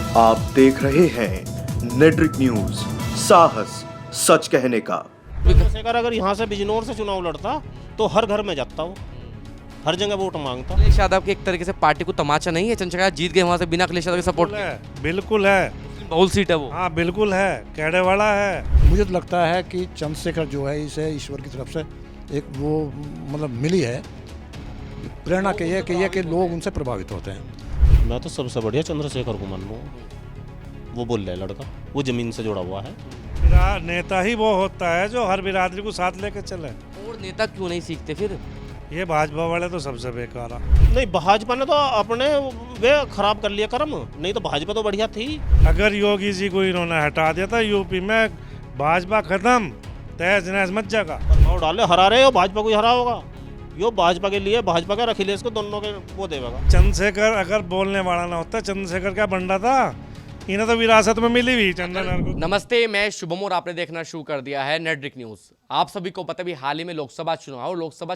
आप देख रहे हैं नेट्रिक न्यूज, साहस सच कहने का। चंद्रशेखर अगर यहाँ से बिजनौर से चुनाव लड़ता तो हर घर में जाता वो, हर जगह वोट मांगता। अखिलेश यादव की एक तरीके से पार्टी को तमाचा नहीं है, चंद्रशेखर जीत गए वहाँ से बिना अखिलेश यादव के सपोर्ट के। बिल्कुल है, बहुल सीट है वो। हाँ बिल्कुल है, कैडे वाला है। मुझे तो लगता है कि चंद्रशेखर जो है इसे ईश्वर की तरफ से एक वो मतलब मिली है प्रेरणा कि लोग उनसे प्रभावित होते हैं। मैं तो सबसे बढ़िया चंद्रशेखर को मान लूँ। वो बोल रहा है लड़का, वो जमीन से जुड़ा हुआ है। नेता ही वो होता है जो हर बिरादरी को साथ लेके चले। और नेता क्यों नहीं सीखते फिर? ये भाजपा वाले तो सबसे बेकार है। नहीं, भाजपा ने तो अपने वे खराब कर लिया कर्म, नहीं तो भाजपा तो बढ़िया थी। अगर योगी जी को इन्होंने हटा दिया था यूपी में, भाजपा खत्म, तहस नहस मच जाएगा। और डाले हरा रहे हो, भाजपा को ही हरा होगा। यो भाजपा के लिए, भाजपा का अखिलेश को दोनों के वो देगा। चंद्रशेखर अगर बोलने वाला ना होता, चंद्रशेखर क्या बंडा था, इन्हें तो विरासत में मिली हुई चंद्रशेखर को। नमस्ते, मैं शुभम और आपने देखना शुरू कर दिया है नेट्रिक न्यूज। आप सभी को पता भी हाल ही में लोकसभा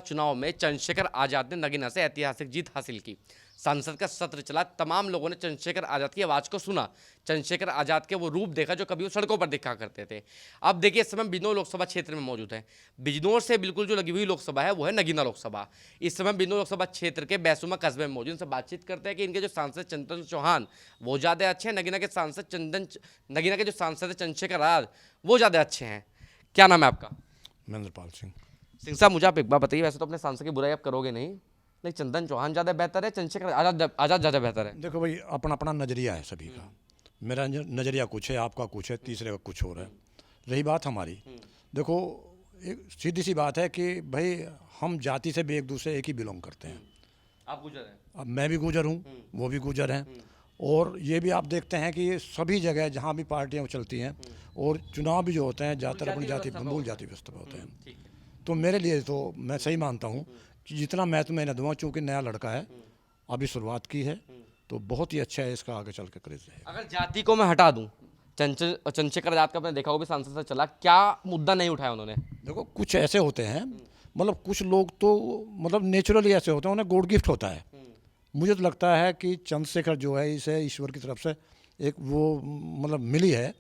चुनाव में चंद्रशेखर आजाद ने नगीना से ऐतिहासिक जीत हासिल की। संसद का सत्र चला, तमाम लोगों ने चंद्रशेखर आजाद की आवाज़ को सुना, चंद्रशेखर आजाद के वो रूप देखा जो कभी वो सड़कों पर दिखा करते थे। अब देखिए, इस समय बिजनौर लोकसभा क्षेत्र में मौजूद है। बिजनौर से बिल्कुल जो लगी हुई लोकसभा है वो है नगीना लोकसभा। इस समय बिजनौर लोकसभा क्षेत्र के बैसुमा कस्बे में मौजूद। इनसे बातचीत करते हैं कि इनके जो सांसद चंदन चौहान वो ज़्यादा अच्छे हैं, नगीना के जो सांसद है चंद्रशेखर आजाद वो ज़्यादा अच्छे हैं। क्या नाम है आपका? महेंद्रपाल सिंह। सिंह साहब, मुझे आप एक बार बताइए, वैसे तो अपने सांसद की बुराई आप करोगे नहीं, नहीं चंदन चौहान ज़्यादा बेहतर है, चंद्रशेखर आजाद ज़्यादा बेहतर है? देखो भाई, अपना अपना नज़रिया है सभी का। मेरा नज़रिया कुछ है, आपका कुछ है, तीसरे का कुछ और है। रही बात हमारी, देखो एक सीधी सी बात है कि भाई हम जाति से भी एक दूसरे एक ही बिलोंग करते हैं। आप गुजर हैं? अब मैं भी गुजर हूँ, वो भी गुजर हैं। और ये भी आप देखते हैं कि सभी जगह जहाँ भी पार्टियाँ चलती हैं और चुनाव भी जो होते हैं ज़्यादातर अपनी मूल जाति व्यवस्था होते हैं। तो मेरे लिए तो मैं सही मानता हूँ कि जितना मैं तुम्हें न दूँगा, चूँकि नया लड़का है, अभी शुरुआत की है, तो बहुत ही अच्छा है, इसका आगे चल के क्रेज है। अगर जाति को मैं हटा दूं, चंद्रशेखर आजाद का आपने देखा होगा सांसद से चला, क्या मुद्दा नहीं उठाया उन्होंने? देखो कुछ ऐसे होते हैं, मतलब कुछ लोग तो मतलब नेचुरली ऐसे होते हैं, उन्हें गॉड गिफ्ट होता है। मुझे तो लगता है कि चंद्रशेखर जो है इसे ईश्वर की तरफ से एक वो मतलब मिली है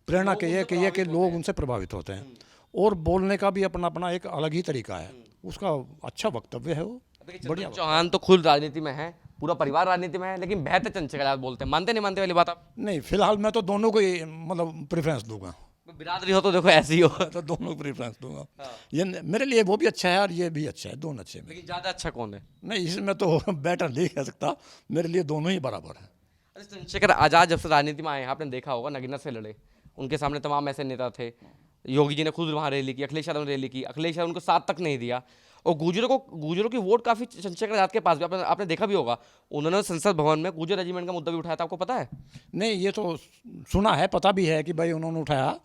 प्रेरणा कि लोग उनसे प्रभावित होते हैं। और बोलने का भी अपना अपना एक अलग ही तरीका है, उसका अच्छा वक्तव्य है वो, बढ़िया। चौहान तो खुद राजनीति में है, पूरा परिवार राजनीति में है, लेकिन बेहतर चंद्रशेखर आजाद बोलते हैं। मानते नहीं मानते वाली बात आप? नहीं, फिलहाल मैं तो दोनों को ही मतलब प्रेफरेंस दूंगा। बिरादरी हो तो देखो ऐसी हो तो दोनों को प्रेफरेंस दूंगा। ये मेरे लिए वो भी अच्छा है और ये भी अच्छा है, दोनों अच्छे हैं। लेकिन ज़्यादा अच्छा कौन है? नहीं, इसमें तो बेटर नहीं कह सकता, मेरे लिए दोनों ही बराबर है। अरे चंद्रशेखर आजाद जब से राजनीति में आए हैं, आपने देखा होगा नगीना से लड़े, उनके सामने तमाम ऐसे नेता थे। योगी जी ने खुद वहाँ रैली की, अखिलेश यादव ने रैली की, अखिलेश यादव उनको साथ तक नहीं दिया। और गुर्जरों की वोट काफ़ी चंद्रशेखर आजाद के पास भी, आपने देखा भी होगा, उन्होंने संसद भवन में गुर्जर रेजिमेंट का मुद्दा भी उठाया था, आपको पता है? नहीं, ये तो सुना है, पता भी है कि भाई उन्होंने उठाया।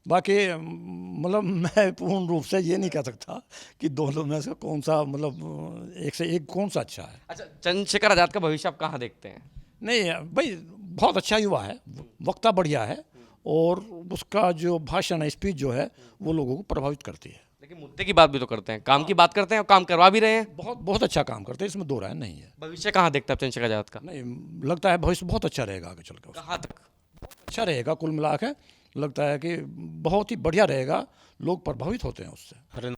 बाकी मतलब मैं पूर्ण रूप से ये नहीं कह सकता कि दोनों में से कौन सा मतलब एक से एक कौन सा अच्छा है। अच्छा, चंद्रशेखर आजाद का भविष्य आप कहाँ देखते हैं? नहीं भाई, बहुत अच्छा युवा है, वक्ता बढ़िया है, और उसका जो भाषण है, स्पीच जो है, वो लोगों को प्रभावित करती है। लेकिन मुद्दे की बात भी तो करते हैं, काम की बात करते हैं और काम करवा भी रहे हैं। बहुत अच्छा काम करते हैं, इसमें दो राय नहीं है। भविष्य कहाँ देखते हैं आप चंद्रशेखर आजाद का? नहीं, लगता है भविष्य बहुत अच्छा रहेगा आगे चलकर। कहाँ तक अच्छा रहेगा? कुल मिला के लगता है कि बहुत ही बढ़िया रहेगा, लोग प्रभावित होते हैं उससे।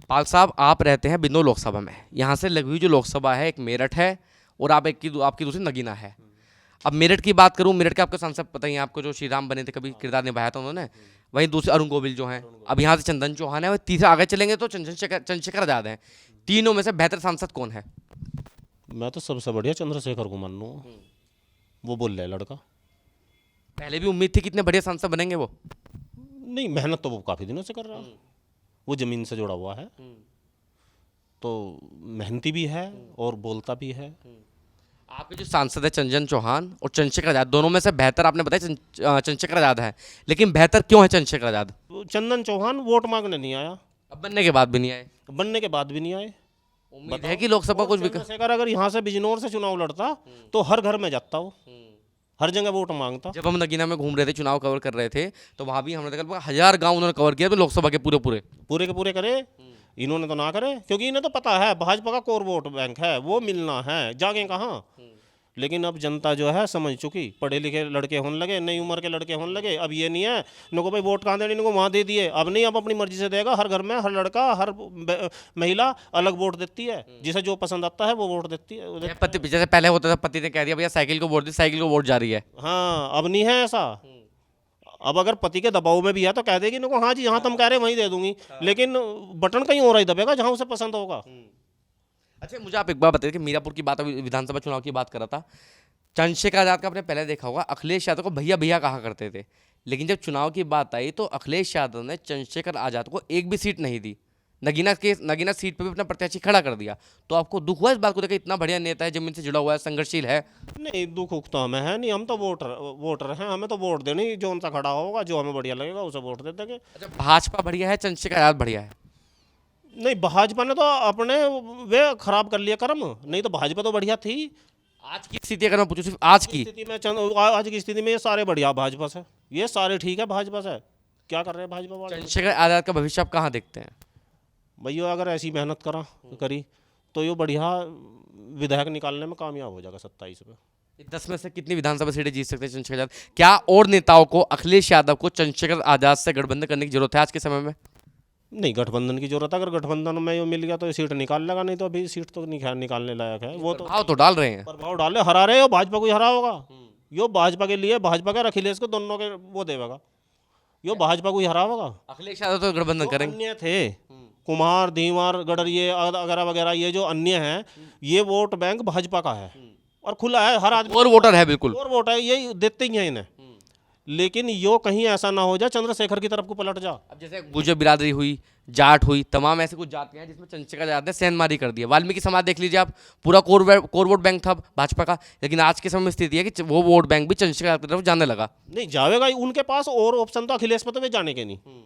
पाल साहब, आप रहते हैं बिजनौर लोकसभा में, यहाँ से लगी हुई जो लोकसभा है, एक मेरठ है और आपकी दूसरी नगीना है। अब मेरठ की बात करूँ, मेरठ के आपके सांसद पता ही है आपको, जो श्री राम बने थे, कभी किरदार निभाया था उन्होंने। वहीं दूसरे अरुण गोविल जो हैं, अब यहाँ से चंदन चौहान है, वही तीसरा आगे चलेंगे तो चंद्रशेखर आजाद हैं। तीनों में से बेहतर सांसद कौन है? मैं तो सबसे बढ़िया चंद्रशेखर को मान लूँ। वो बोल रहा है लड़का। पहले भी उम्मीद थी कितने बढ़िया सांसद बनेंगे वो। नहीं, मेहनत तो वो काफ़ी दिनों से कर रहा है, वो ज़मीन से जुड़ा हुआ है, तो मेहनती भी है और बोलता भी है। आपके जो सांसद है चंदन चौहान और चंद्रशेखर आजाद, दोनों में से बेहतर आपने बताया चंद्रशेखर आजाद है, लेकिन बेहतर क्यों है चंद्रशेखर आजाद? चंदन चौहान वोट मांगने नहीं आया, अब बनने के बाद भी नहीं आए, बनने के बाद भी नहीं आए। उम्मीद है कि लोकसभा कुछ भी चंद्रशेखर अगर यहाँ से बिजनौर से चुनाव लड़ता तो हर घर में जाता वो, हर जगह वोट मांगता। जब हम नगीना में घूम रहे थे, चुनाव कवर कर रहे थे, तो वहाँ भी हमने देखा 1000 गांव उन्होंने कवर किया, तो लोकसभा के पूरे के पूरे करे। इन्होंने तो ना करे, क्योंकि इन्हें तो पता है भाजपा का कोर वोट बैंक है, वो मिलना है, जागे कहाँ। लेकिन अब जनता जो है समझ चुकी, पढ़े लिखे लड़के होने लगे, नई उम्र के लड़के होने लगे। अब ये नहीं है इनको भाई वोट कहाँ देने, इनको वहाँ दे दिए। अब नहीं, अब अपनी मर्जी से देगा। हर घर में हर लड़का, हर महिला अलग वोट देती है, जिसे जो पसंद आता है वो वोट देती है। पति, जैसे पहले होता था पति ने कह दिया भैया साइकिल को वोट दी, साइकिल को वोट जा रही है। हाँ, अब नहीं है ऐसा। अब अगर पति के दबाव में भी है तो कह देगी इनको हाँ जी जहाँ तुम कह रहे हैं वहीं दे दूंगी, लेकिन बटन कहीं और ही दबेगा जहाँ उसे पसंद होगा। अच्छा, मुझे आप एक बात बताइए कि मीरापुर की बात, अभी विधानसभा चुनाव की बात कर रहा था, चंद्रशेखर आजाद का आपने पहले देखा होगा, अखिलेश यादव को भैया भैया कहा करते थे, लेकिन जब चुनाव की बात आई तो अखिलेश यादव ने चंद्रशेखर आजाद को एक भी सीट नहीं दी। नगीना सीट पे भी अपना प्रत्याशी खड़ा कर दिया। तो आपको दुख हुआ इस बात को देखकर? इतना बढ़िया नेता है, जमीन से जुड़ा हुआ है, संघर्षशील है। नहीं, दुख उख तो हमें है नहीं, हम तो वोटर हैं, हमें तो वोट देनी, जो उनसा खड़ा होगा, जो हमें बढ़िया लगेगा उसे वोट दे देंगे। अच्छा, भाजपा बढ़िया है, चंद्रशेखर आजाद बढ़िया है? नहीं, भाजपा ने तो अपने वे खराब कर लिया कर्म, नहीं तो भाजपा तो बढ़िया थी। आज की स्थिति अगर मैं पूछूं सिर्फ आज की स्थिति में आज की स्थिति में ये सारे बढ़िया भाजपा से, ये सारे ठीक है भाजपा से। क्या कर रहे हैं भाजपा वाले? चंद्रशेखर आजाद का भविष्य आप कहाँ देखते हैं? भैया अगर ऐसी मेहनत करी तो ये बढ़िया विधायक निकालने में कामयाब हो जाएगा 27 में। 10 में से कितनी विधानसभा सीटें जीत सकते हैं चंद्रशेखर आजाद? क्या और नेताओं को, अखिलेश यादव को चंद्रशेखर आजाद से गठबंधन करने की जरूरत है आज के समय में? नहीं, गठबंधन की जरूरत है। अगर गठबंधन में ये मिल गया तो सीट निकाल लेगा, नहीं तो अभी सीट तो निकालने लायक है। वो तो भाव तो डाल रहे हैं। प्रभाव डाले, हरा रहे हो, भाजपा को ही हरा होगा। यो भाजपा के लिए, भाजपा के अखिलेश को दोनों के वो देगा, यो भाजपा को ही हरा होगा। अखिलेश यादव तो गठबंधन जो करेंगे। अन्य थे कुमार, धीवर, गडर, ये वगैरह वगैरह, ये जो अन्य हैं, ये वोट बैंक भाजपा का है और खुला है, हर आदमी और वोटर है, बिल्कुल और वोट है, ये देते ही हैं इन्हें। लेकिन यो कहीं ऐसा ना हो जाए चंद्रशेखर की तरफ को पलट जा। अब जैसे गुर्जर बिरादरी हुई, जाट हुई, तमाम ऐसे कुछ जातियां हैं जिसमें चंद्रशेखर आजाद ने सेंधमारी कर दी है। वाल्मीकि समाज देख लीजिए आप, पूरा कोर वोट बैंक था भाजपा का, लेकिन आज के समय में स्थिति है कि वो वोट बैंक भी चंद्रशेखर आजाद की तरफ जाने लगा। नहीं जाएगा, उनके पास और ऑप्शन तो अखिलेश पे तो वे जाने के नहीं,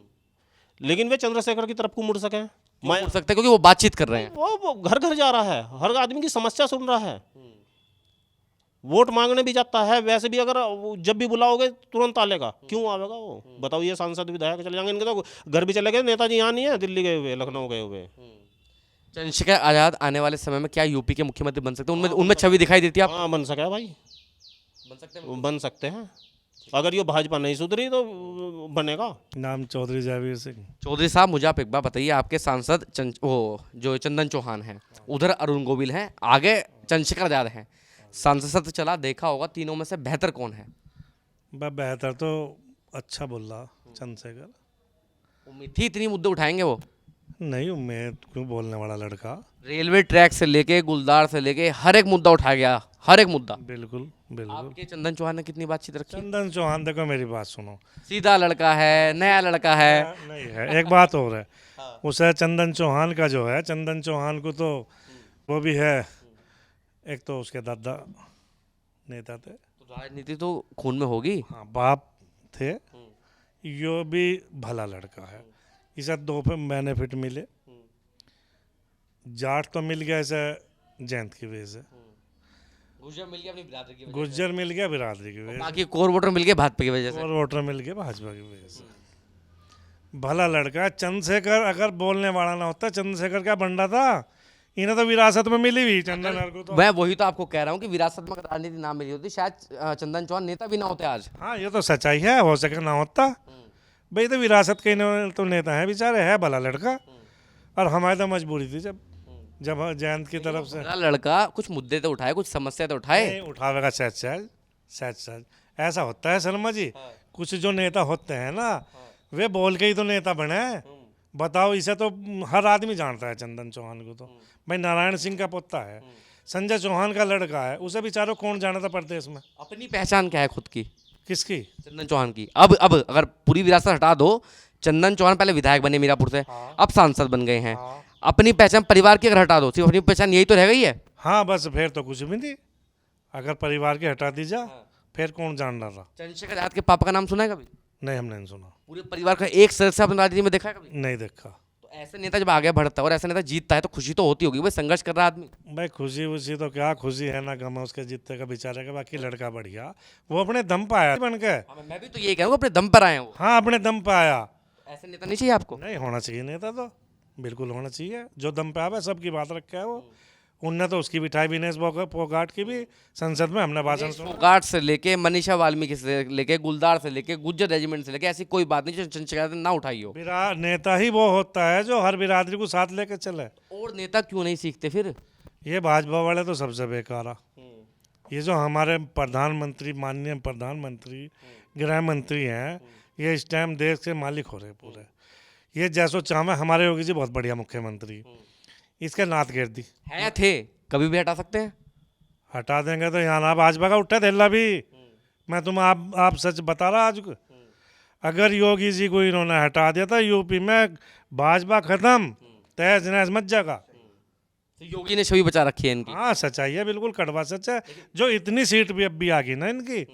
लेकिन वे चंद्रशेखर की तरफ को मुड़ सके। मैं सकते क्योंकि वो बातचीत कर रहे हैं। वो घर घर जा रहा है, हर आदमी की समस्या सुन रहा है, वोट मांगने भी जाता है। वैसे भी अगर जब भी बुलाओगे तुरंत आलेगा, क्यों आवेगा वो? बताओ, ये सांसद विधायक चले जाएंगे, इनके तो घर भी चले गए। नेताजी यहाँ नहीं है, दिल्ली गए हुए, लखनऊ गए हुए। चंद्रशेखर आजाद आने वाले समय में क्या यूपी के मुख्यमंत्री बन सकते हैं? उनमें छवि दिखाई देती है आप? हाँ, बन सके भाई, बन सकते हैं। अगर ये भाजपा नहीं सुधरी तो बनेगा। नाम चौधरी जावेद सिंह। चौधरी साहब, मुझे आप एक बार बताइए, आपके सांसद जो चंदन चौहान हैं, उधर अरुण गोविल हैं, आगे चंद्रशेखर आजाद हैं। सांसद सत्र चला, देखा होगा, तीनों में से बेहतर कौन है? बेहतर तो अच्छा बोल रहा चंद्रशेखर। उम्मीद थी इतनी मुद्दे उठाएंगे वो? नहीं, उम्मीद क्यों, बोलने वाला लड़का। रेलवे ट्रैक से लेके गुलदार से लेके हर एक मुद्दा उठाया गया, हर एक मुद्दा। बिल्कुल बिल्कुल। आपके चंदन चौहान ने कितनी बातचीत रखी? चंदन चौहान, देखो मेरी बात सुनो, सीधा लड़का है, नया लड़का है। नहीं है, एक बात और है। उसे चंदन चौहान का जो है, चंदन चौहान को तो वो भी है, एक तो उसके दादा नेता थे, तो राजनीति तो खून में होगी। हाँ, बाप थे। यो भी भला लड़का है, इसे दो पे बेनिफिट मिले। जाट तो मिल गया इसे जयंत की वजह से, गुर्जर मिल गया अपनी बिरादरी की वजह गुज्जर मिल गया बिरादरी की से, वजह बाकी कोर वोटर मिल गए भाजपा की वजह से, से। और वोटर मिल गया भाजपा की वजह से। भला लड़का है चंद्रशेखर। अगर बोलने वाला ना होता, चंद्रशेखर क्या बंडा था, इन्हें तो विरासत में मिली हुई चंदन को तो। मैं वही तो आपको कह रहा हूँ कि विरासत में अगर राजनीति ना मिली होती, शायद चंदन चौहान नेता भी ना होते आज। हाँ, ये तो सच्चाई है, हो सके ना होता भाई, तो विरासत के तो नेता है बेचारे, है भला लड़का। और हमारी तो मजबूरी थी जब जयंत की तरफ से। भला लड़का कुछ मुद्दे तो उठाए, कुछ समस्या तो उठाए। नहीं उठावेगा, सहज ऐसा होता है शर्मा जी। कुछ जो नेता होते हैं ना, वे बोल के ही तो नेता बने। बताओ, इसे तो हर आदमी जानता है चंदन चौहान को तो। भाई नारायण सिंह का पोता है, संजय चौहान का लड़का है, उसे बेचारों कौन जानता प्रदेश में। अपनी पहचान क्या है खुद की? किसकी? चंदन चौहान की। अब अगर पूरी विरासत हटा दो, चंदन चौहान पहले विधायक बने मीरापुर से, अब सांसद बन गए हैं। अपनी पहचान परिवार की अगर हटा दो, सिर्फ अपनी पहचान यही तो रह गई है। हाँ, बस फिर तो कुछ भी नहीं। अगर परिवार के हटा दी जा, फिर कौन जान रहा था। चंद्रशेखर आजाद के पापा का नाम सुना है कभी? नहीं, हमने नहीं सुना। पूरे परिवार का एक सदस्य अपनी राजनीति में देखा है कभी? नहीं देखा। तो ऐसे नेता जब आगे बढ़ता है और ऐसा नेता जीतता है तो खुशी तो होती होगी, भाई संघर्ष कर रहा आदमी। भाई खुशी उसी तो क्या, खुशी है ना गम है उसके जीतने का बेचारे का। बाकी लड़का बढ़िया, वो अपने दम पे आया बन के। मैं भी तो यही कह रहा हूँ, अपने दम पर आए हैं वो। हाँ, अपने दम पे आया। ऐसे नेता नहीं चाहिए आपको? नहीं होना चाहिए नेता, तो बिल्कुल होना चाहिए जो दम पे आवे, सबकी बात रखे है वो। उनने तो उसकी बिठाई विनेश फोगाट की भी संसद में, हमने भाषण सुना। फोगाट से लेके मनीषा वाल्मीकि से लेके गुलदार से लेके गुज्जर रेजिमेंट से लेके ऐसी कोई बात नहीं जो चंद्रशेखर ने ना उठाई हो। नेता ही वो होता है जो हर बिरादरी को साथ लेके चले। और नेता क्यों नहीं सीखते फिर? ये भाजपा वाले तो सबसे बेकार है। ये जो हमारे प्रधानमंत्री, माननीय प्रधानमंत्री, गृह मंत्री हैं, ये इस टाइम देश के मालिक हो रहे पूरे। ये जैसो चाहे हमारे योगी जी बहुत बढ़िया मुख्यमंत्री, इसके नाथ गिर दी है थे, कभी भी हटा सकते हैं। हटा देंगे तो यहाँ ना भाजपा का उठा देला भी। मैं तुम आप सच बता रहा आज को, अगर योगी जी को इन्होंने हटा दिया था यूपी में भाजपा खत्म, तहस नहस मच जाएगा। तो योगी ने छवि बचा रखी है इनकी। हाँ सच्चाई है, बिल्कुल कड़वा सच है। जो इतनी सीट भी अब भी आ गई ना इनकी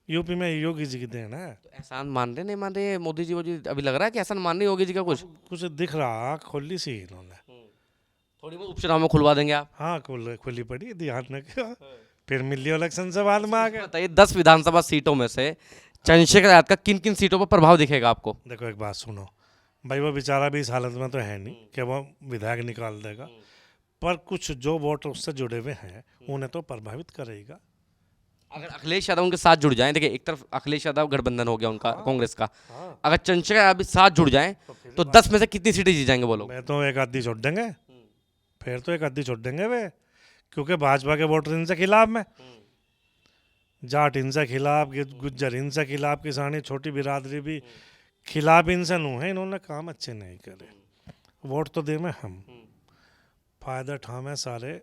यूपी में, योगी जी की देन है। तो एहसान मान रहे नहीं मान रहे मोदी जी? वो जी अभी लग रहा है कि एहसान मान रहे योगी जी का कुछ कुछ दिख रहा, खुली सी इन्होंने। थोड़ी बहुत उपचुनाव में खुलवा देंगे आप? हाँ खुली पड़ी, ध्यान रखियो, फिर मिल लियो इलेक्शन से बाद में आ गए। बताइए 10 विधानसभा सीटों में से चंद्रशेखर आजाद का किन किन सीटों पर प्रभाव दिखेगा आपको? देखो एक बात सुनो भाई, वो बेचारा भी इस हालत में तो है नहीं कि वो विधायक निकाल देगा, पर कुछ जो वोट उससे जुड़े हुए हैं उन्हें तो प्रभावित करेगा। अगर अखिलेश यादव उनके साथ जुड़ जाएं, देखिए एक तरफ अखिलेश यादव गठबंधन हो गया उनका कांग्रेस का, अगर चंद्रशेखर यादव भी साथ जुड़ जाएं तो 10 में से कितनी सीटें जीत जाएंगे वो लोग? मैं तो एक आधी छोड़ देंगे, फिर तो एक आधी छोड़ देंगे वे, क्योंकि भाजपा के वोटर इनसे खिलाफ में, जाट इनसे खिलाफ, गुज्जर इनसे खिलाफ, किसानी छोटी बिरादरी भी खिलाफ इनसे नू है। इन्होंने काम अच्छे नहीं करे, वोट तो दे में हम, फायदा ठामे सारे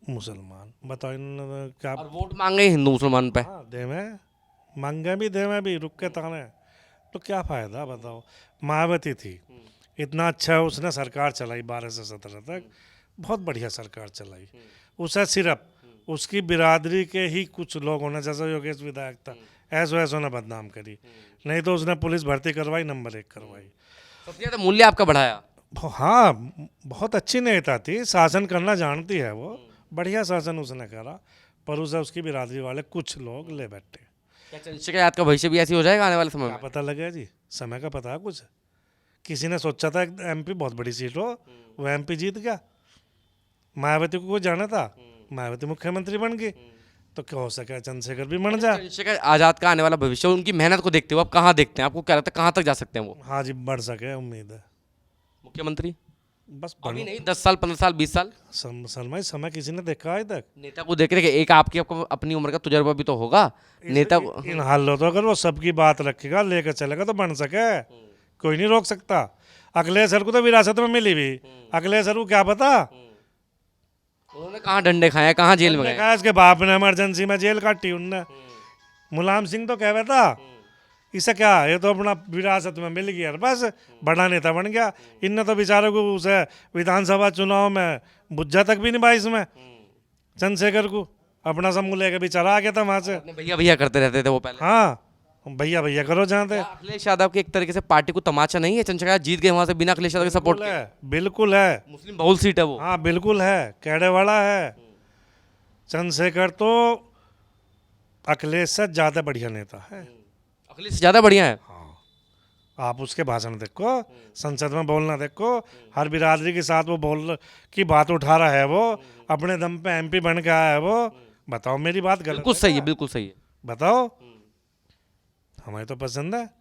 मुसलमान। बताओ इन्होंने क्या और वोट मांगे हिंदू मुसलमान पे। हाँ दे में मांगे भी, दे में भी, रुक के ताने, तो क्या फायदा बताओ। मायावती थी, इतना अच्छा उसने सरकार चलाई 12 से 17 तक, बहुत बढ़िया सरकार चलाई। उसे सिर्फ उसकी बिरादरी के ही कुछ लोगों ने, जैसा योगेश विधायक था, ऐसो ने बदनाम करी, नहीं तो उसने पुलिस भर्ती करवाई, नंबर 1 करवाई। सबसे ज्यादा मूल्य आपका बढ़ाया। हाँ बहुत अच्छी नेता थी, शासन करना जानती है वो, बढ़िया शासन उसने करा, पर उसे उसकी बिरादरी वाले कुछ लोग ले बैठे। क्या चंद्रशेखर यादव का भविष्य भी ऐसी हो जाएगा आने वाले समय क्या में? पता लगे जी, समय का पता है कुछ? किसी ने सोचा था एमपी बहुत बड़ी सीट हो, वो एमपी जीत गया। मायावती को कोई जाना था, मायावती मुख्यमंत्री बन गई, तो क्या हो सके चंद्रशेखर भी बन जाए। चंद्रशेखर आजाद का आने वाला भविष्य, उनकी मेहनत को देखते हुए आप कहाँ देखते हैं? आपको क्या लगता है कहाँ तक जा सकते हैं वो? हाँ जी बढ़ सके, उम्मीद है। मुख्यमंत्री बस अभी नहीं, 10 साल 15 साल 20 साल सलमाई समय किसी ने देखा आज तक? नेता को देख रहे कि एक आपको अपनी उम्र का तजुर्बा भी तो होगा नेता को। इन हालों तो अगर वो सबकी बात रखेगा, लेकर चलेगा तो बन सके, कोई नहीं रोक सकता। अखिलेश सर को तो विरासत में मिली भी, अखिलेश सर को क्या पता उन्होंने कहाँ डंडे खाए, कहाँ जेल में गए? देखा इसके बाप ने इमरजेंसी में जेल काटी उनने। मुलायम सिंह तो कह था इसे क्या, ये तो अपना विरासत में मिल गया, बस बड़ा नेता बन गया। इनने तो बेचारे को उसे विधानसभा चुनाव में बुज्जा तक भी नहीं पाई इसमें, चंद्रशेखर को अपना समूह लेकर बेचारा आ गया था वहां से। अपने भैया भैया करते रहते थे वो पहले। हाँ भैया भैया करो जानते। क्या अखिलेश यादव की एक तरीके से पार्टी को तमाचा नहीं है? चंद्रशेखर जीत गए वहां से बिना अखिलेश यादव के सपोर्ट के। बिल्कुल है, मुस्लिम बहुल सीट है वो। हाँ बिल्कुल है, कैडे वाला है। चंद्रशेखर तो अखिलेश से ज्यादा बढ़िया नेता है। अखिलेश ज्यादा बढ़िया है। आप उसके भाषण देखो, संसद में बोलना देखो, हर बिरादरी के साथ वो बोल की बात उठा रहा है, वो अपने दम पे एमपी बन के आया है वो। बताओ मेरी बात गलत बिल्कुल है सही है, क्या? बिल्कुल सही है। बताओ, हमें तो पसंद है।